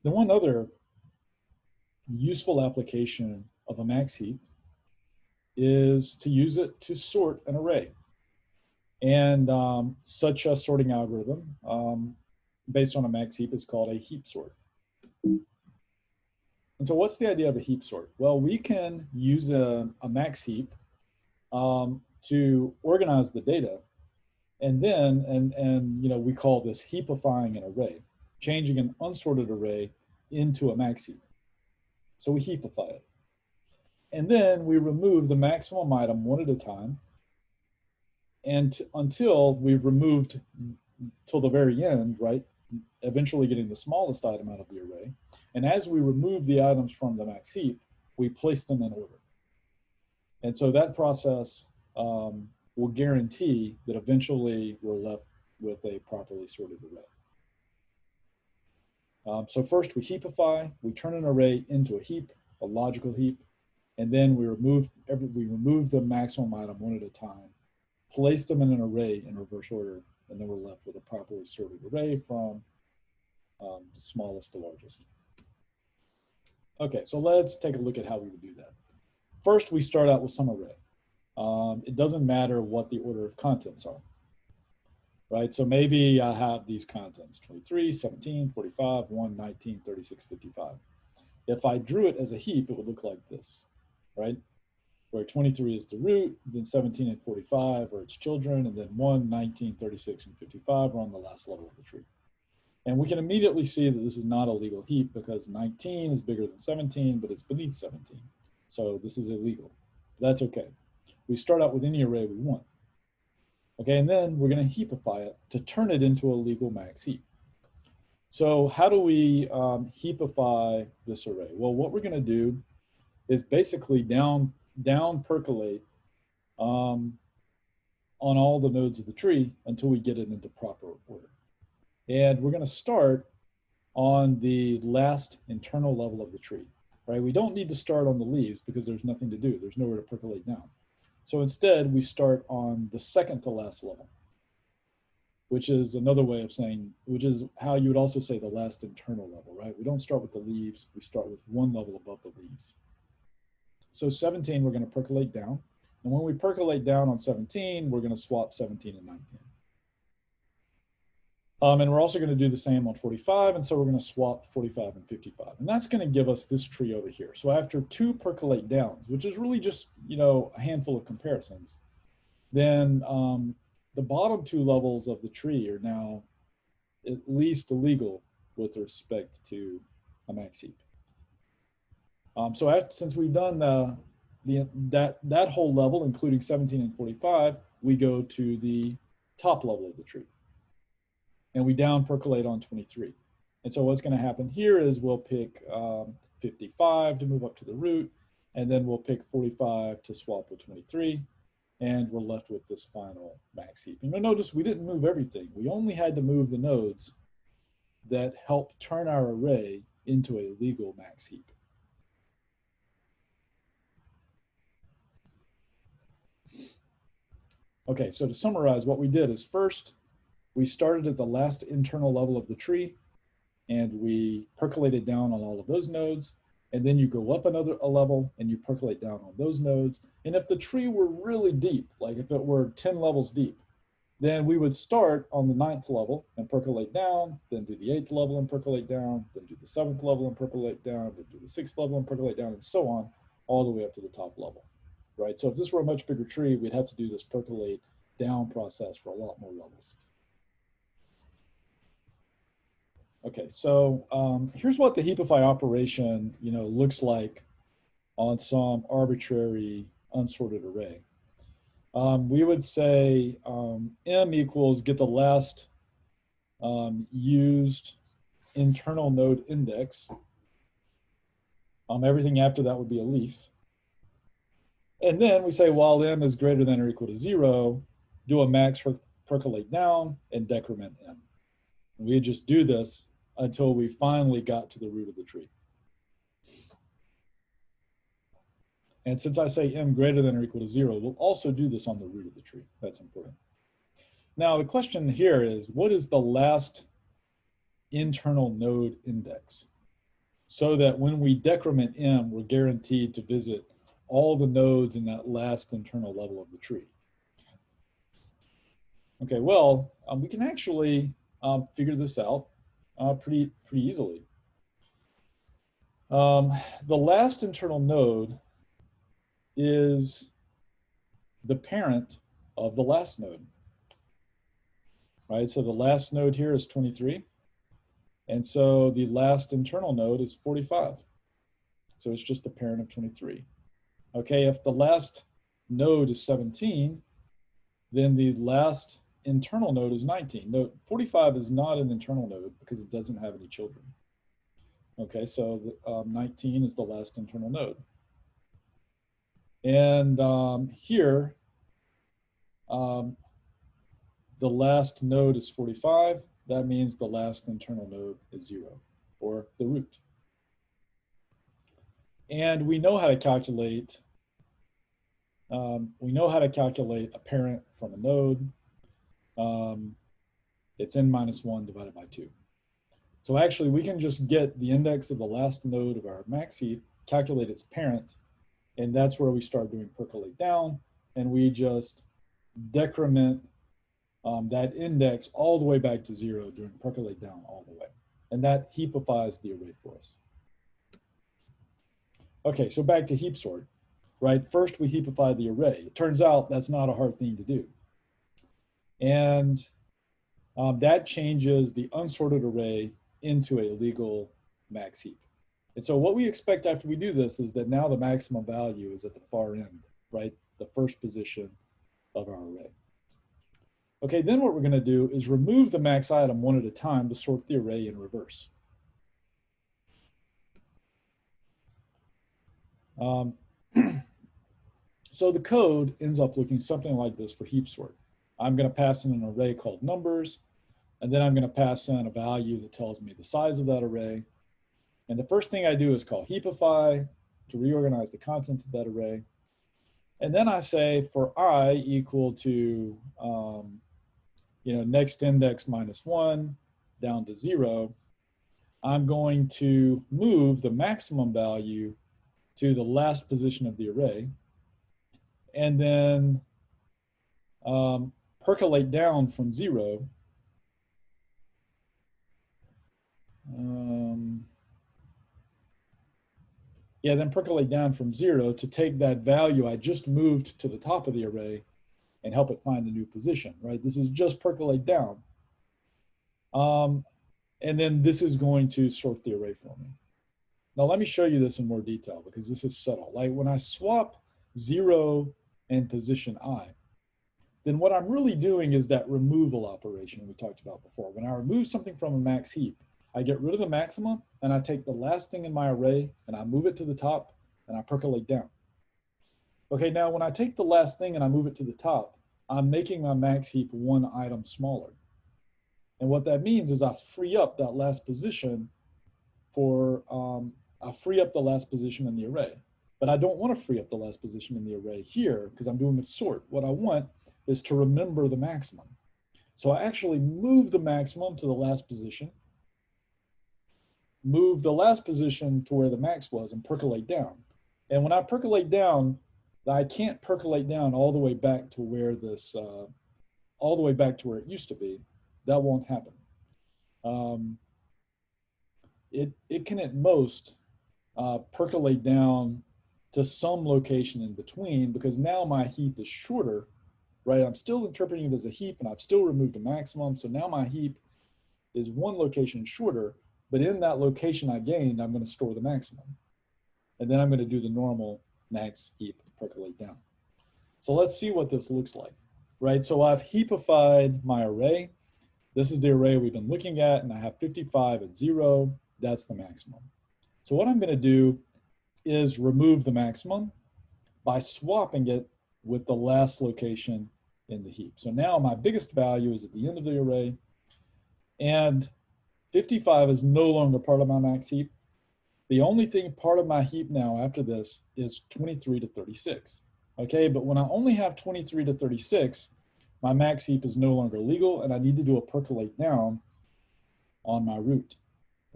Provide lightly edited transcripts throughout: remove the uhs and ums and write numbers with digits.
And one other useful application of a max heap is to use it to sort an array. And such a sorting algorithm based on a max heap is called a heap sort. And so what's the idea of a heap sort? Well, we can use a max heap to organize the data, and then, we call this heapifying an array, changing an unsorted array into a max heap. So we heapify it. And then we remove the maximum item one at a time, and until we've removed till the very end, right? Eventually getting the smallest item out of the array. And as we remove the items from the max heap, we place them in order. And so that process will guarantee that eventually we're left with a properly sorted array. So first we heapify, we turn an array into a heap, a logical heap, and then we remove the maximum item one at a time, place them in an array in reverse order, and then we're left with a properly sorted array from smallest to largest. Okay, so let's take a look at how we would do that. First, we start out with some array. It doesn't matter what the order of contents are, right? So maybe I have these contents, 23, 17, 45, 1, 19, 36, 55. If I drew it as a heap, it would look like this, right? Where 23 is the root, then 17 and 45 are its children, and then 1, 19, 36, and 55 are on the last level of the tree. And we can immediately see that this is not a legal heap because 19 is bigger than 17, but it's beneath 17. So this is illegal. That's okay. We start out with any array we want. Okay, and then we're going to heapify it to turn it into a legal max heap. So how do we heapify this array? Well, what we're going to do is basically down percolate on all the nodes of the tree until we get it into proper order. And we're going to start on the last internal level of the tree, right? We don't need to start on the leaves because there's nothing to do. There's nowhere to percolate down. So instead, we start on the second to last level, which is another way of saying, which is how you would also say the last internal level, right? We don't start with the leaves. We start with one level above the leaves. So 17, we're going to percolate down. And when we percolate down on 17, we're going to swap 17 and 19. And we're also going to do the same on 45, and so we're going to swap 45 and 55. And that's going to give us this tree over here. So after 2 percolate downs, which is really just, a handful of comparisons, then the bottom 2 levels of the tree are now at least illegal with respect to a max heap. Since we've done that whole level, including 17 and 45, we go to the top level of the tree. And we down percolate on 23. And so what's going to happen here is we'll pick 55 to move up to the root, and then we'll pick 45 to swap with 23, and we're left with this final max heap. And you'll notice we didn't move everything. We only had to move the nodes that help turn our array into a legal max heap. Okay, so to summarize, what we did is first, we started at the last internal level of the tree, and we percolated down on all of those nodes, and then you go up a level, and you percolate down on those nodes. And if the tree were really deep, like if it were 10 levels deep, then we would start on the 9th level and percolate down, then do the 8th level and percolate down, then do the 7th level and percolate down, then do the 6th level and percolate down, and so on, all the way up to the top level, right? So if this were a much bigger tree, we'd have to do this percolate down process for a lot more levels. Okay, so here's what the heapify operation, looks like on some arbitrary unsorted array. We would say M equals get the last used internal node index. Everything after that would be a leaf. And then we say while M is greater than or equal to 0, do a max percolate down and decrement M. And we just do this until we finally got to the root of the tree. And since I say M greater than or equal to 0, we'll also do this on the root of the tree. That's important. Now the question here is, what is the last internal node index? so that when we decrement m, we're guaranteed to visit all the nodes in that last internal level of the tree. Okay, well, we can actually figure this out pretty easily. The last internal node is the parent of the last node, right? So the last node here is 23. And so the last internal node is 45. So it's just the parent of 23. Okay, if the last node is 17, then the last internal node is 19. Note, 45 is not an internal node because it doesn't have any children. Okay, so 19 is the last internal node. And here, the last node is 45. That means the last internal node is 0, or the root. And we know how to calculate a parent from a node. It's n minus 1 divided by 2. So actually, we can just get the index of the last node of our max heap, calculate its parent, and that's where we start doing percolate down, and we just decrement that index all the way back to 0, doing percolate down all the way. And that heapifies the array for us. Okay, so back to heap sort, right? First, we heapify the array. It turns out that's not a hard thing to do. And that changes the unsorted array into a legal max heap. And so what we expect after we do this is that now the maximum value is at the far end, right? The first position of our array. Okay, then what we're going to do is remove the max item one at a time to sort the array in reverse. So the code ends up looking something like this for heap sort. I'm going to pass in an array called numbers, and then I'm going to pass in a value that tells me the size of that array. And the first thing I do is call heapify to reorganize the contents of that array. And then I say for I equal to next index minus 1 down to 0, I'm going to move the maximum value to the last position of the array, and then percolate down from 0. Then percolate down from 0 to take that value I just moved to the top of the array and help it find a new position, right? This is just percolate down. And then this is going to sort the array for me. Now let me show you this in more detail because this is subtle. Like when I swap 0 and position I, then what I'm really doing is that removal operation we talked about before. When I remove something from a max heap, I get rid of the maximum and I take the last thing in my array and I move it to the top and I percolate down. Okay, now when I take the last thing and I move it to the top, I'm making my max heap one item smaller. And what that means is I free up that last position for, I free up the last position in the array. But I don't want to free up the last position in the array here because I'm doing a sort. What I want is to remember the maximum. So I actually move the maximum to the last position, move the last position to where the max was, and percolate down. And when I percolate down, I can't percolate down all the way back to where this, all the way back to where it used to be. That won't happen. It can at most percolate down to some location in between because now my heap is shorter, right? I'm still interpreting it as a heap and I've still removed a maximum. So now my heap is one location shorter, but in that location I gained, I'm going to store the maximum. And then I'm going to do the normal max heap percolate down. So let's see what this looks like, right? So I've heapified my array. This is the array we've been looking at, and I have 55 at 0. That's the maximum. So what I'm going to do is remove the maximum by swapping it with the last location in the heap. So now my biggest value is at the end of the array, and 55 is no longer part of my max heap. The only thing part of my heap now after this is 23 to 36. Okay, but when I only have 23 to 36, my max heap is no longer legal and I need to do a percolate down on my root.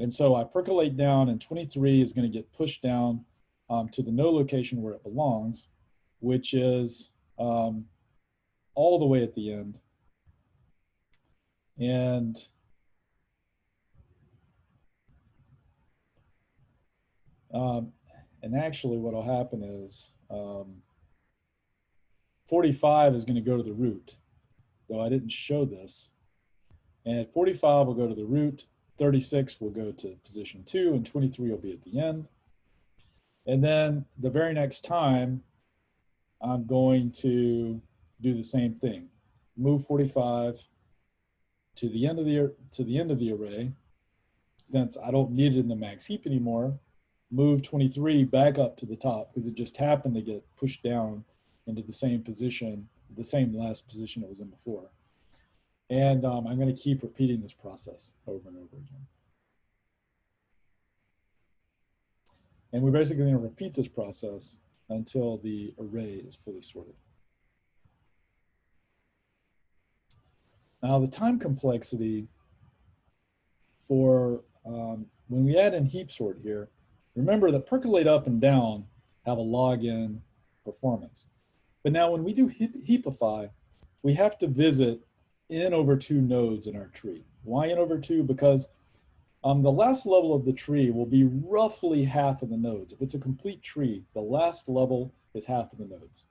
And so I percolate down, and 23 is going to get pushed down to the no location where it belongs, which is all the way at the end. And actually what will happen is 45 is going to go to the root, though I didn't show this. And 45 will go to the root, 36 will go to position 2, and 23 will be at the end. And then the very next time, I'm going to do the same thing. Move 45 to the end of the array. Since I don't need it in the max heap anymore, move 23 back up to the top because it just happened to get pushed down into the same position, the same last position it was in before. And I'm going to keep repeating this process over and over again. And we're basically going to repeat this process until the array is fully sorted. Now, the time complexity for when we add in Heapsort here, remember that percolate up and down have a log-n performance. But now when we do heapify, we have to visit n over 2 nodes in our tree. Why n over 2? Because the last level of the tree will be roughly half of the nodes. If it's a complete tree, the last level is half of the nodes.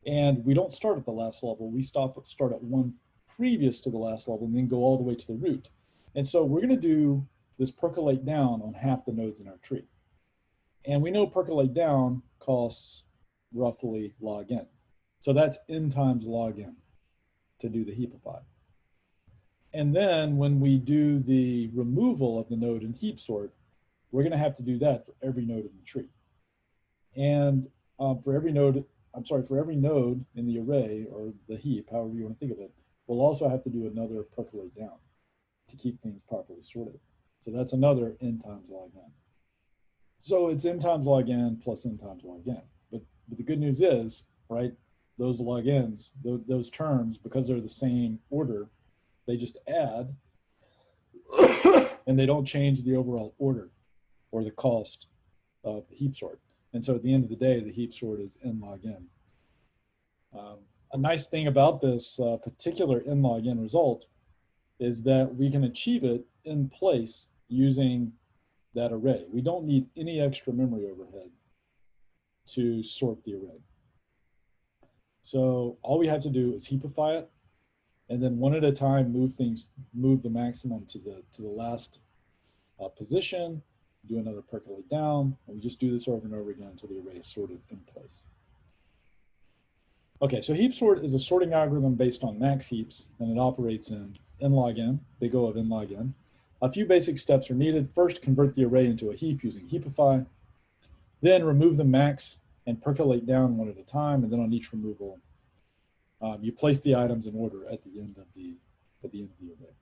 And we don't start at the last level. We start at one previous to the last level and then go all the way to the root. And so we're going to do this percolate down on half the nodes in our tree. And we know percolate down costs roughly log n. So that's n times log n to do the heapify. And then when we do the removal of the node in Heapsort, we're going to have to do that for every node in the tree. And for every node in the array or the heap, however you want to think of it, we'll also have to do another percolate down to keep things properly sorted. So that's another n times log n. So it's n times log n plus n times log n. But the good news is, right, those log n's, those terms, because they're the same order, they just add and they don't change the overall order or the cost of the heap sort. And so at the end of the day, the heap sort is n log n. A nice thing about this particular n log n result is that we can achieve it in place using that array. We don't need any extra memory overhead to sort the array. So all we have to do is heapify it, and then one at a time move the maximum to the last position, do another percolate down, and we just do this over and over again until the array is sorted in place. Okay, so Heapsort is a sorting algorithm based on max heaps, and it operates in n log n, big O of n log n. A few basic steps are needed. First, convert the array into a heap using heapify. Then remove the max and percolate down one at a time, and then on each removal, you place the items in order at the end of the array.